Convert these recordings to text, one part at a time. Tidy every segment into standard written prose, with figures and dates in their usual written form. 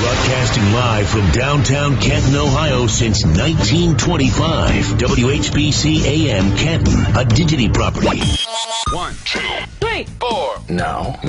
Broadcasting live from downtown Canton, Ohio since 1925. WHBC AM Canton, a Digity property. 1, 2, 3, 4. Now,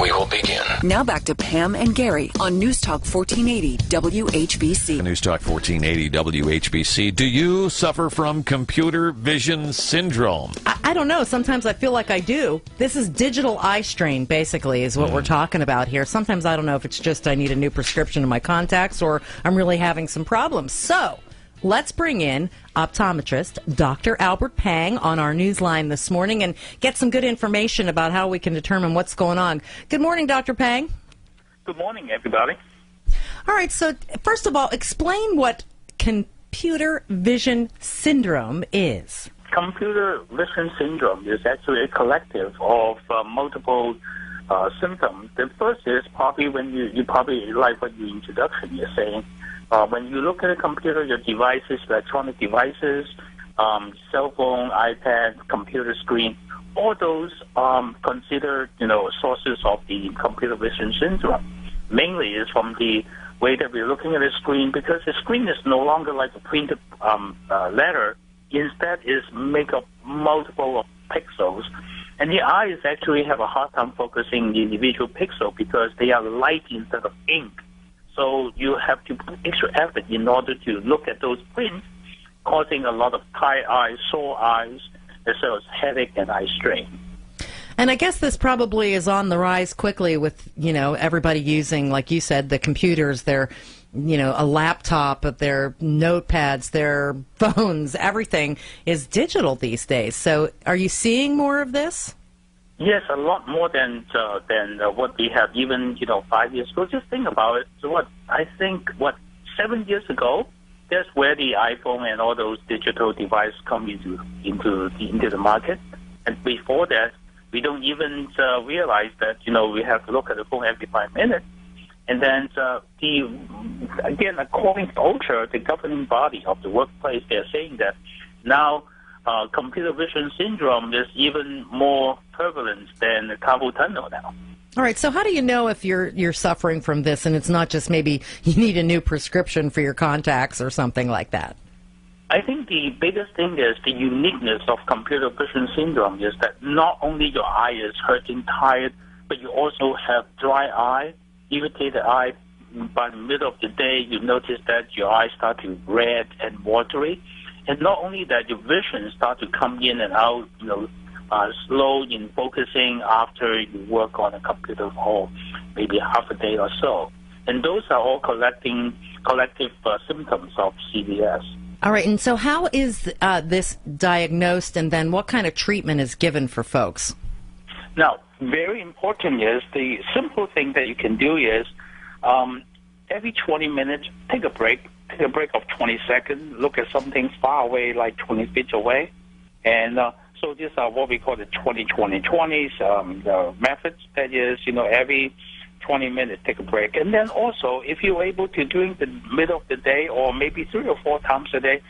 we will begin. Now back to Pam and Gary on News Talk 1480 WHBC. News Talk 1480 WHBC. Do you suffer from computer vision syndrome? I don't know. Sometimes I feel like I do. This is digital eye strain, basically, is what we're talking about here. Sometimes I don't know if it's just I need a new prescription in my contacts or I'm really having some problems. So let's bring in optometrist Dr. Albert Pang on our news line this morning and get some good information about how we can determine what's going on. Good morning, Dr. Pang. Good morning, everybody. All right, so first of all, explain what computer vision syndrome is. Computer vision syndrome is actually a collective of multiple symptoms. The first is probably when you probably like what your introduction is saying. When you look at a computer, your devices, electronic devices, cell phone, iPad, computer screen, all those considered, sources of the computer vision syndrome. Mainly is from the way that we're looking at the screen, because the screen is no longer like a printed letter. Instead, is make up multiple pixels. And the eyes actually have a hard time focusing the individual pixel because they are light instead of ink. So you have to put extra effort in order to look at those prints, causing a lot of tired eyes, sore eyes, as well as headache and eye strain. And I guess this probably is on the rise quickly with, everybody using, like you said, the computers, their, a laptop, their notepads, their phones, everything is digital these days. So are you seeing more of this? Yes, a lot more than what we have even, 5 years ago. Just think about it. So 7 years ago, that's where the iPhone and all those digital devices come into the market. And before that, we don't even realize that, we have to look at the phone every 5 minutes. And then, according to OSHA, the governing body of the workplace, they're saying that now computer vision syndrome is even more prevalent than carpal tunnel now. All right, so how do you know if you're suffering from this and it's not just maybe you need a new prescription for your contacts or something like that? I think the biggest thing is the uniqueness of computer vision syndrome is that not only your eye is hurting, tired, but you also have dry eye, irritated eye. By the middle of the day, you notice that your eyes start to red and watery. And not only that, your vision start to come in and out, slow in focusing after you work on a computer for maybe half a day or so. And those are all collective symptoms of CVS. All right, and so how is this diagnosed, and then what kind of treatment is given for folks? Now, very important is the simple thing that you can do is every 20 minutes, take a break of 20 seconds, look at something far away, like 20 feet away. And so these are what we call the 20-20-20s, the methods. That is, every 20 minutes, take a break. And then also, if you're able to, during the middle of the day or maybe 3 or 4 times a day,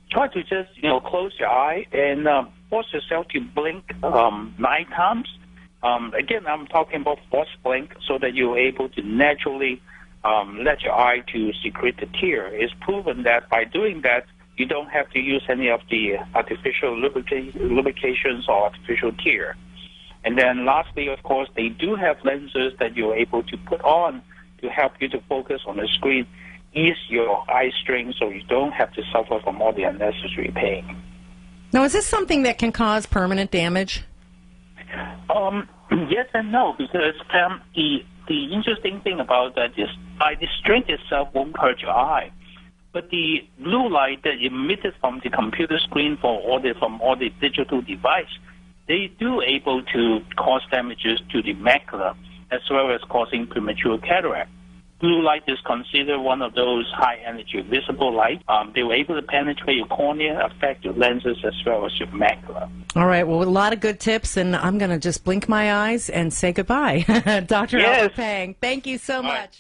try to just, close your eye and force yourself to blink 9 times. Again, I'm talking about forced blink so that you're able to naturally let your eye to secrete the tear. It's proven that by doing that, you don't have to use any of the artificial lubrications or artificial tear. And then lastly, of course, they do have lenses that you're able to put on to help you to focus on the screen, ease your eye strain so you don't have to suffer from all the unnecessary pain. Now, is this something that can cause permanent damage? Yes and no, because the interesting thing about that is the strain itself won't hurt your eye. But the blue light that emitted from the computer screen from all the digital device, they do able to cause damages to the macula as well as causing premature cataract. Blue light is considered one of those high-energy visible light. They were able to penetrate your cornea, affect your lenses as well as your macula. All right, well, a lot of good tips, and I'm going to just blink my eyes and say goodbye. Dr. Yes. Albert Pang, thank you so much.